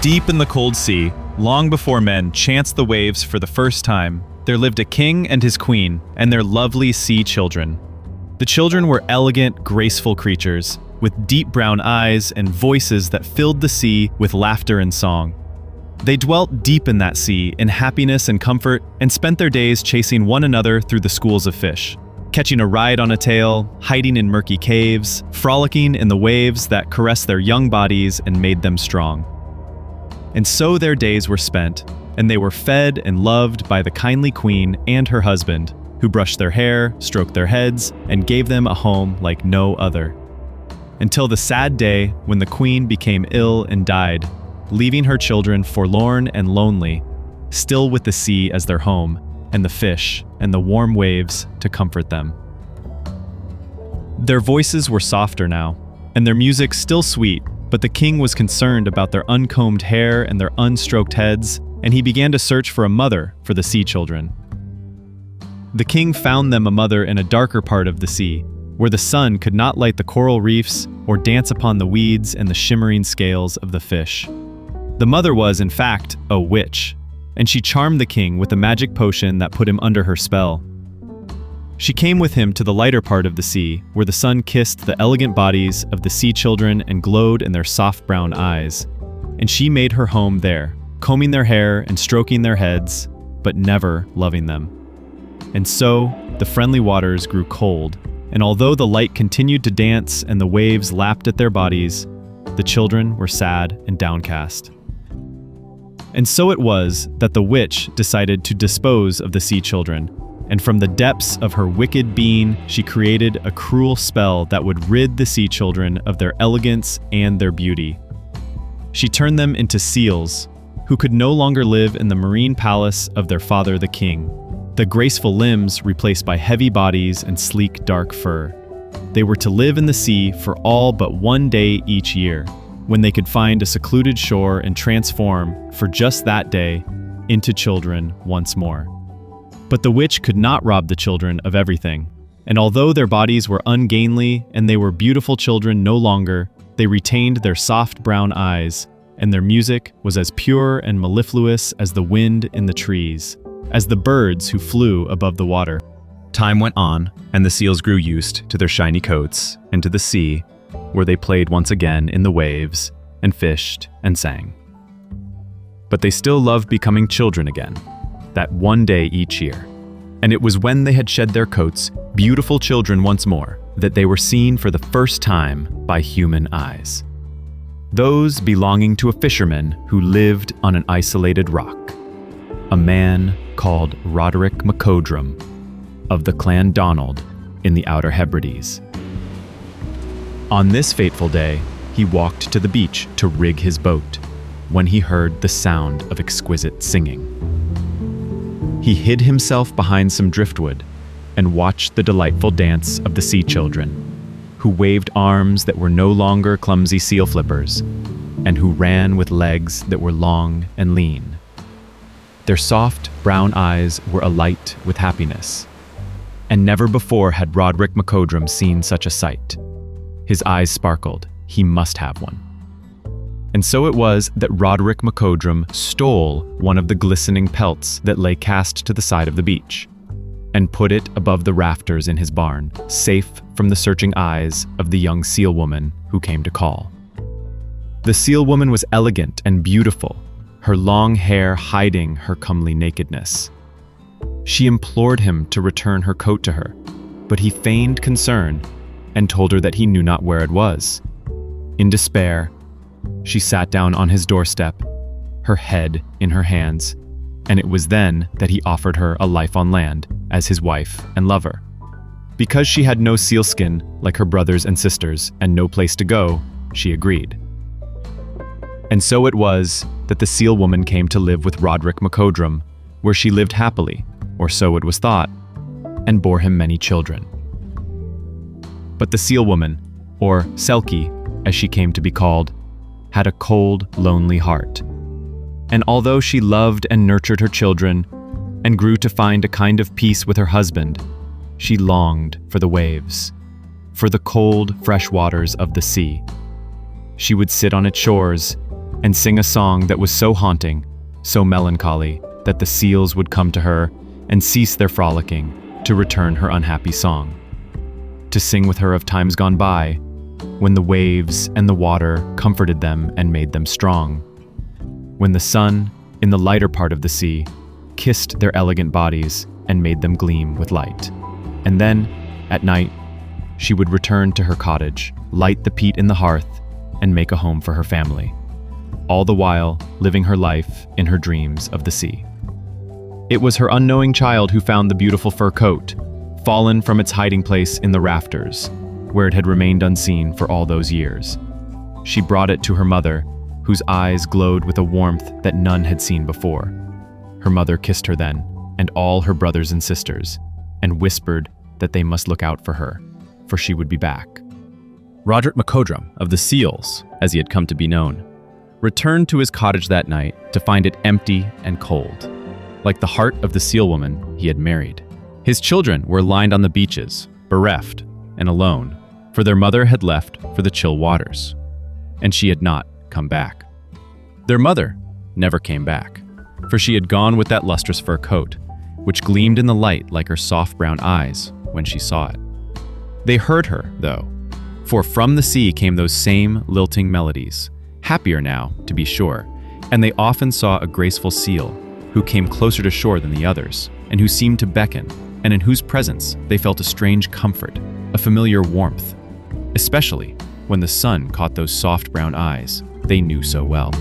Deep in the cold sea, long before men chanced the waves for the first time, there lived a king and his queen and their lovely sea children. The children were elegant, graceful creatures, with deep brown eyes and voices that filled the sea with laughter and song. They dwelt deep in that sea in happiness and comfort and spent their days chasing one another through the schools of fish, catching a ride on a tail, hiding in murky caves, frolicking in the waves that caressed their young bodies and made them strong. And so their days were spent, and they were fed and loved by the kindly queen and her husband, who brushed their hair, stroked their heads, and gave them a home like no other. Until the sad day when the queen became ill and died, leaving her children forlorn and lonely, still with the sea as their home, and the fish and the warm waves to comfort them. Their voices were softer now, and their music still sweet, but the king was concerned about their uncombed hair and their unstroked heads, and he began to search for a mother for the sea children. The king found them a mother in a darker part of the sea, where the sun could not light the coral reefs or dance upon the weeds and the shimmering scales of the fish. The mother was, in fact, a witch, and she charmed the king with a magic potion that put him under her spell. She came with him to the lighter part of the sea, where the sun kissed the elegant bodies of the sea children and glowed in their soft brown eyes, and she made her home there, combing their hair and stroking their heads, but never loving them. And so, the friendly waters grew cold, and although the light continued to dance and the waves lapped at their bodies, the children were sad and downcast. And so it was that the witch decided to dispose of the sea children, and from the depths of her wicked being, she created a cruel spell that would rid the sea children of their elegance and their beauty. She turned them into seals, who could no longer live in the marine palace of their father the king, the graceful limbs replaced by heavy bodies and sleek dark fur. They were to live in the sea for all but one day each year, when they could find a secluded shore and transform, for just that day, into children once more. But the witch could not rob the children of everything, and although their bodies were ungainly and they were beautiful children no longer, they retained their soft brown eyes, and their music was as pure and mellifluous as the wind in the trees, as the birds who flew above the water. Time went on, and the seals grew used to their shiny coats and to the sea, where they played once again in the waves and fished and sang. But they still loved becoming children again, that one day each year. And it was when they had shed their coats, beautiful children once more, that they were seen for the first time by human eyes. Those belonging to a fisherman who lived on an isolated rock, a man called Roderick MacCodrum of the clan Donald in the Outer Hebrides. On this fateful day, he walked to the beach to rig his boat when he heard the sound of exquisite singing. He hid himself behind some driftwood and watched the delightful dance of the sea children, who waved arms that were no longer clumsy seal flippers, and who ran with legs that were long and lean. Their soft, brown eyes were alight with happiness, and never before had Roderick MacCodrum seen such a sight. His eyes sparkled. He must have one. And so it was that Roderick MacCodrum stole one of the glistening pelts that lay cast to the side of the beach, and put it above the rafters in his barn, safe from the searching eyes of the young seal woman who came to call. The seal woman was elegant and beautiful, her long hair hiding her comely nakedness. She implored him to return her coat to her, but he feigned concern and told her that he knew not where it was. In despair, she sat down on his doorstep, her head in her hands, and it was then that he offered her a life on land as his wife and lover. Because she had no sealskin like her brothers and sisters and no place to go, she agreed. And so it was that the seal woman came to live with Roderick MacCodrum, where she lived happily, or so it was thought, and bore him many children. But the seal woman, or Selkie, as she came to be called, had a cold, lonely heart. And although she loved and nurtured her children, and grew to find a kind of peace with her husband, she longed for the waves, for the cold, fresh waters of the sea. She would sit on its shores, and sing a song that was so haunting, so melancholy, that the seals would come to her and cease their frolicking to return her unhappy song. To sing with her of times gone by, when the waves and the water comforted them and made them strong. When the sun, in the lighter part of the sea, kissed their elegant bodies and made them gleam with light. And then, at night, she would return to her cottage, light the peat in the hearth, and make a home for her family, all the while living her life in her dreams of the sea. It was her unknowing child who found the beautiful fur coat, fallen from its hiding place in the rafters, where it had remained unseen for all those years. She brought it to her mother, whose eyes glowed with a warmth that none had seen before. Her mother kissed her then, and all her brothers and sisters, and whispered that they must look out for her, for she would be back. Roderick MacCodrum, of the Seals, as he had come to be known, returned to his cottage that night to find it empty and cold, like the heart of the seal woman he had married. His children were lined on the beaches, bereft and alone, for their mother had left for the chill waters, and she had not come back. Their mother never came back, for she had gone with that lustrous fur coat, which gleamed in the light like her soft brown eyes when she saw it. They heard her, though, for from the sea came those same lilting melodies, happier now, to be sure, and they often saw a graceful seal who came closer to shore than the others, and who seemed to beckon, and in whose presence they felt a strange comfort, a familiar warmth, especially when the sun caught those soft brown eyes they knew so well.